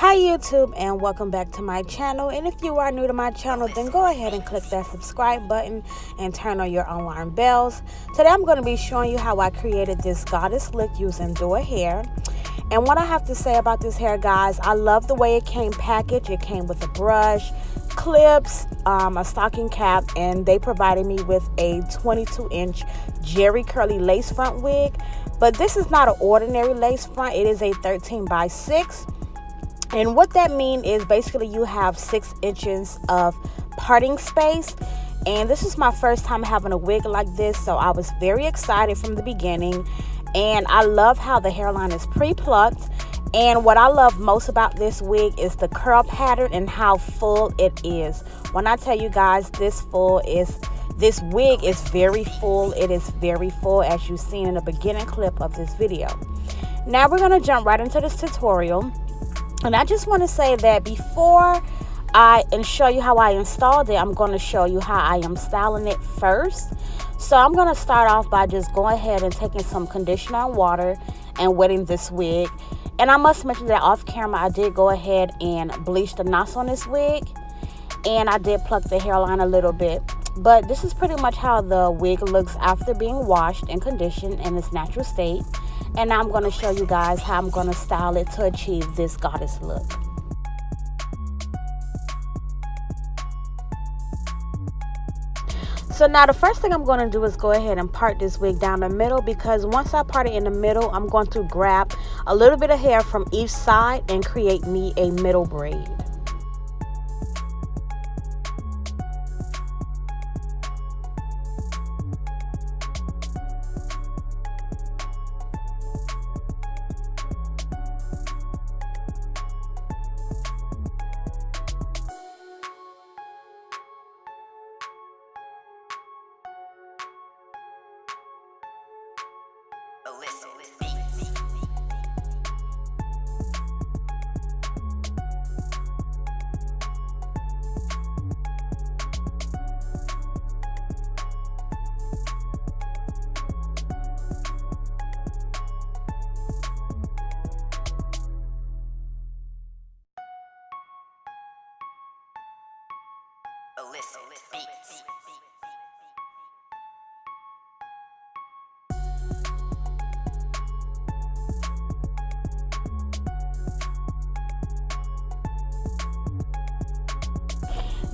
Hi YouTube, and welcome back to my channel. And if you are new to my channel, then go ahead and click that subscribe button and turn on your alarm bells. Today I'm going to be showing you how I created this goddess look using Dorhair. And what I have to say about this hair, guys, I love the way it came packaged. It came with a brush, clips, a stocking cap, and they provided me with a 22-inch Jerry curly lace front wig. But this is not an ordinary lace front. It is a 13x6. And what that means is basically you have 6 inches of parting space. And this is my first time having a wig like this, so I was very excited from the beginning. And I love how the hairline is pre-plucked. And what I love most about this wig is the curl pattern and how full it is. When I tell you guys this wig is very full. It is very full, as you've seen in the beginning clip of this video. Now we're going to jump right into this tutorial. And I just want to say that before I show you how I installed it, I'm going to show you how I am styling it first. So I'm going to start off by just going ahead and taking some conditioner and water and wetting this wig. And I must mention that off camera I did go ahead and bleach the knots on this wig. And I did pluck the hairline a little bit. But this is pretty much how the wig looks after being washed and conditioned in its natural state. And now I'm going to show you guys how I'm going to style it to achieve this goddess look. So now the first thing I'm going to do is go ahead and part this wig down the middle, because once I part it in the middle, I'm going to grab a little bit of hair from each side and create me a middle braid.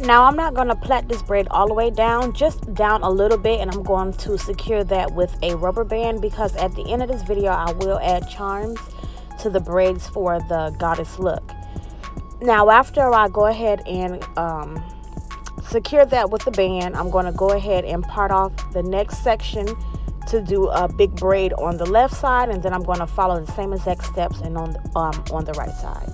Now I'm not going to plait this braid all the way down, just down a little bit, and I'm going to secure that with a rubber band, because at the end of this video I will add charms to the braids for the goddess look. Now after I go ahead and secure that with the band, I'm going to go ahead and part off the next section to do a big braid on the left side, and then I'm going to follow the same exact steps and on the right side.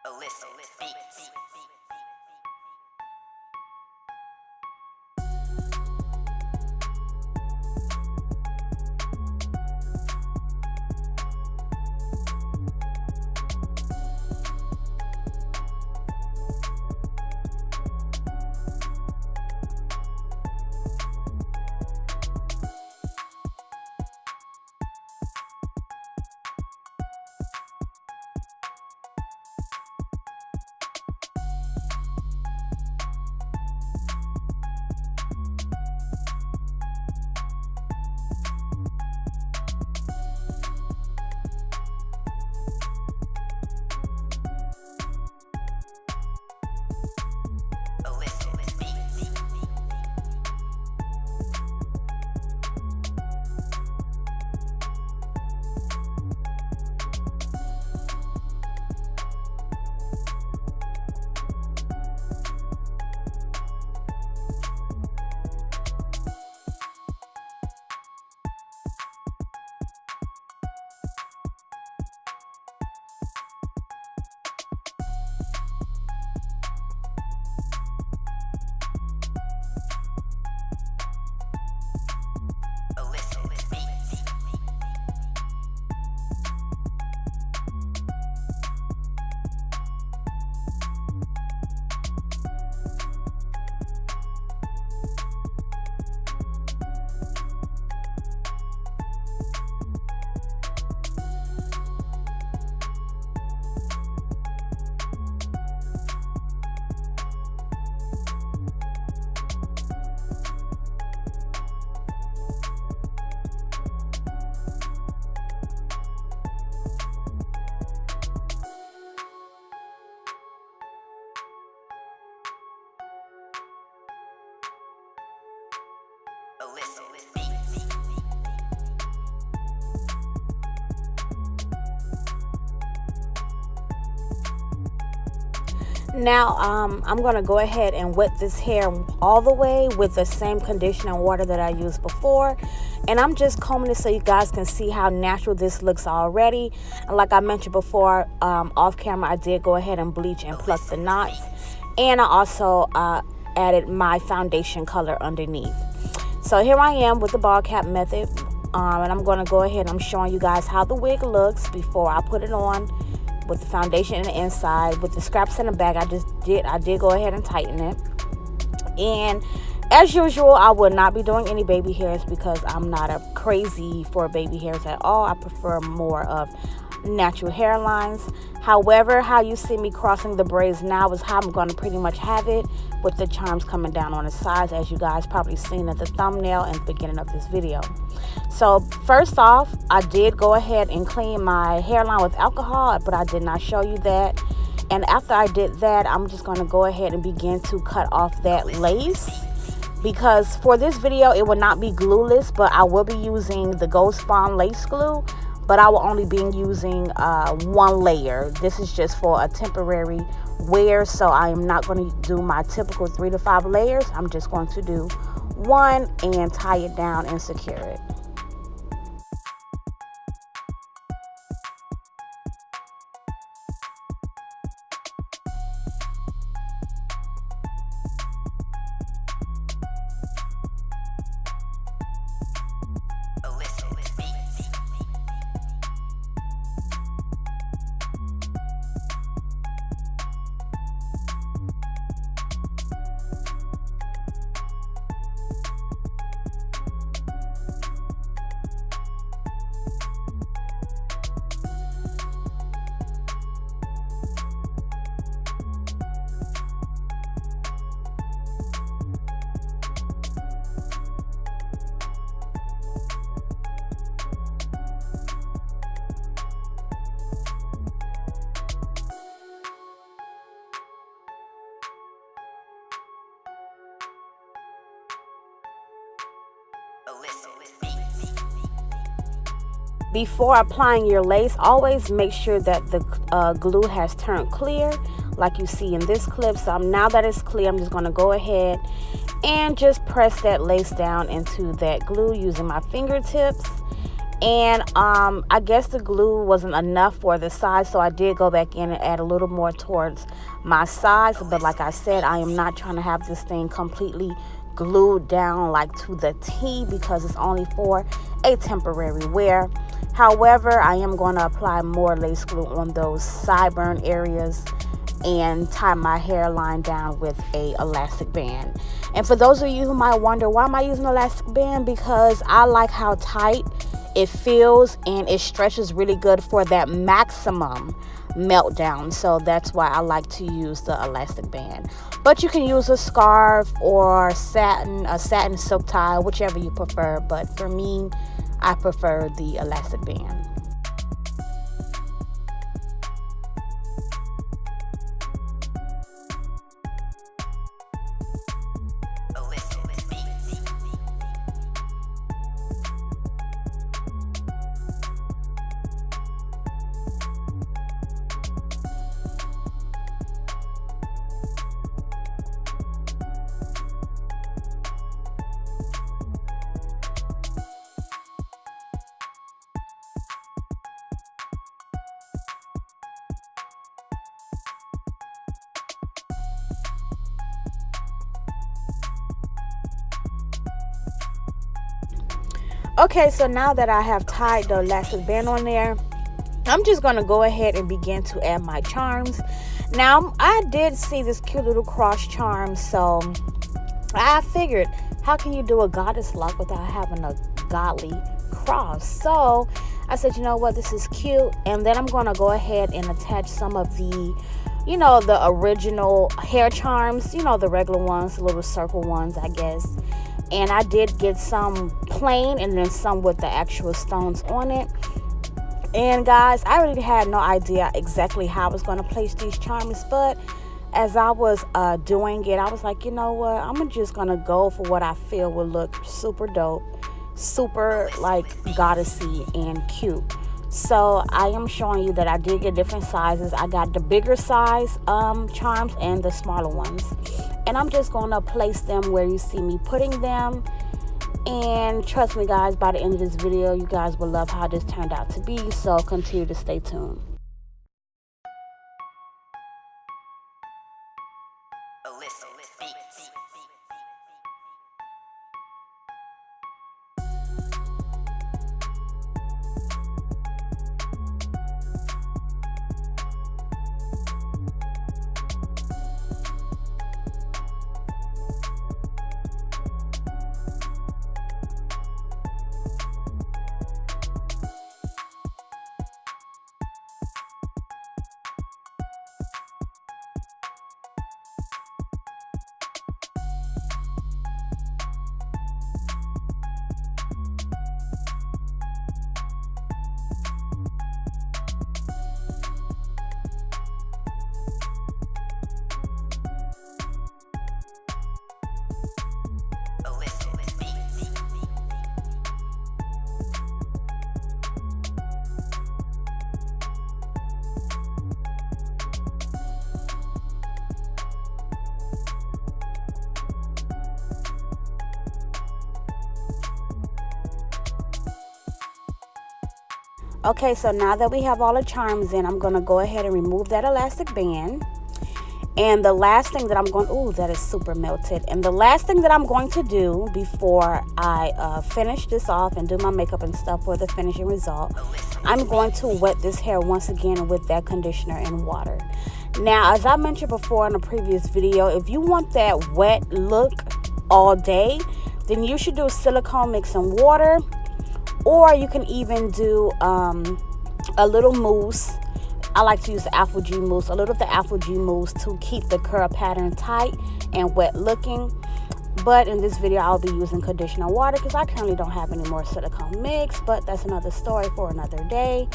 Illicit beats. Now I'm going to go ahead and wet this hair all the way with the same conditioning water that I used before. And I'm just combing it so you guys can see how natural this looks already. And like I mentioned before, off camera, I did go ahead and bleach and pluck the knots. And I also added my foundation color underneath. So here I am with the ball cap method. And I'm going to go ahead and I'm showing you guys how the wig looks before I put it on, with the foundation in the inside, with the scraps in the back. I did go ahead and tighten it. And as usual, I will not be doing any baby hairs because I'm not a crazy for baby hairs at all. I prefer more of natural hairlines. However, how you see me crossing the braids now is how I'm going to pretty much have it, with the charms coming down on the sides, as you guys probably seen at the thumbnail and the beginning of this video. So first off, I did go ahead and clean my hairline with alcohol, but I did not show you that. And after I did that, I'm just going to go ahead and begin to cut off that lace, because for this video it will not be glueless, but I will be using the Gold Spawn lace glue, but I will only be using one layer. This is just for a temporary wear, so I am not going to do my typical 3 to 5 layers. I'm just going to do one and tie it down and secure it. Before applying your lace, always make sure that the glue has turned clear, like you see in this clip. So now that it's clear, I'm just going to go ahead and just press that lace down into that glue using my fingertips. And I guess the glue wasn't enough for the size, so I did go back in and add a little more towards my size. But like I said, I am not trying to have this thing completely glued down like to the T, because it's only for a temporary wear. However, I am going to apply more lace glue on those sideburn areas and tie my hairline down with a elastic band. And for those of you who might wonder, why am I using elastic band? Because I like how tight it feels, and it stretches really good for that maximum meltdown. So that's why I like to use the elastic band. But you can use a scarf or a satin silk tie, whichever you prefer. But for me, I prefer the elastic band. Okay, so now that I have tied the elastic band on there, I'm just going to go ahead and begin to add my charms. Now, I did see this cute little cross charm, so I figured, how can you do a goddess lock without having a godly cross? So I said, you know what, this is cute. And then I'm going to go ahead and attach some of the, you know, the original hair charms, you know, the regular ones, the little circle ones, I guess. And I did get some plain and then some with the actual stones on it. And guys, I really had no idea exactly how I was going to place these charms, but as I was doing it, I was like, you know what, I'm just going to go for what I feel will look super dope, super like goddessy and cute. So I am showing you that I did get different sizes. I got the bigger size charms and the smaller ones. And I'm just going to place them where you see me putting them. And trust me guys, by the end of this video, you guys will love how this turned out to be. So continue to stay tuned. Okay, so now that we have all the charms in, I'm going to go ahead and remove that elastic band. And the last thing that I'm going, ooh, that is super melted. And the last thing that I'm going to do before I finish this off and do my makeup and stuff for the finishing result, I'm going to wet this hair once again with that conditioner and water. Now, as I mentioned before in a previous video, if you want that wet look all day, then you should do silicone mix and water. Or you can even do a little mousse. I like to use the Apple G mousse, a little of the Apple G mousse to keep the curl pattern tight and wet looking. But in this video, I'll be using conditioner water because I currently don't have any more silicone mix. But that's another story for another day.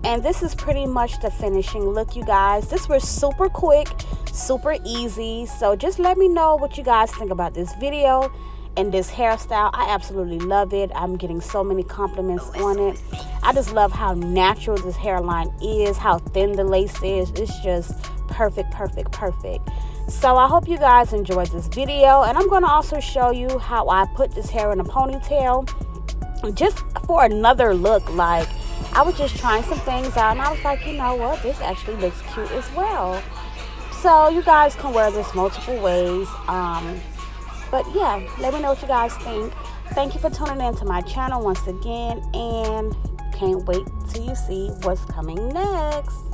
And this is pretty much the finishing look, you guys. This was super quick, super easy. So just let me know what you guys think about this video and this hairstyle. I absolutely love it. I'm getting so many compliments on it. I just love how natural this hairline is, how thin the lace is. It's just perfect, perfect, perfect. So I hope you guys enjoyed this video, and I'm going to also show you how I put this hair in a ponytail. just for another look. Like, I was just trying some things out, and I was like, you know what, this actually looks cute as well. So you guys can wear this multiple ways. But yeah, let me know what you guys think. Thank you for tuning in to my channel once again, and can't wait till you see what's coming next.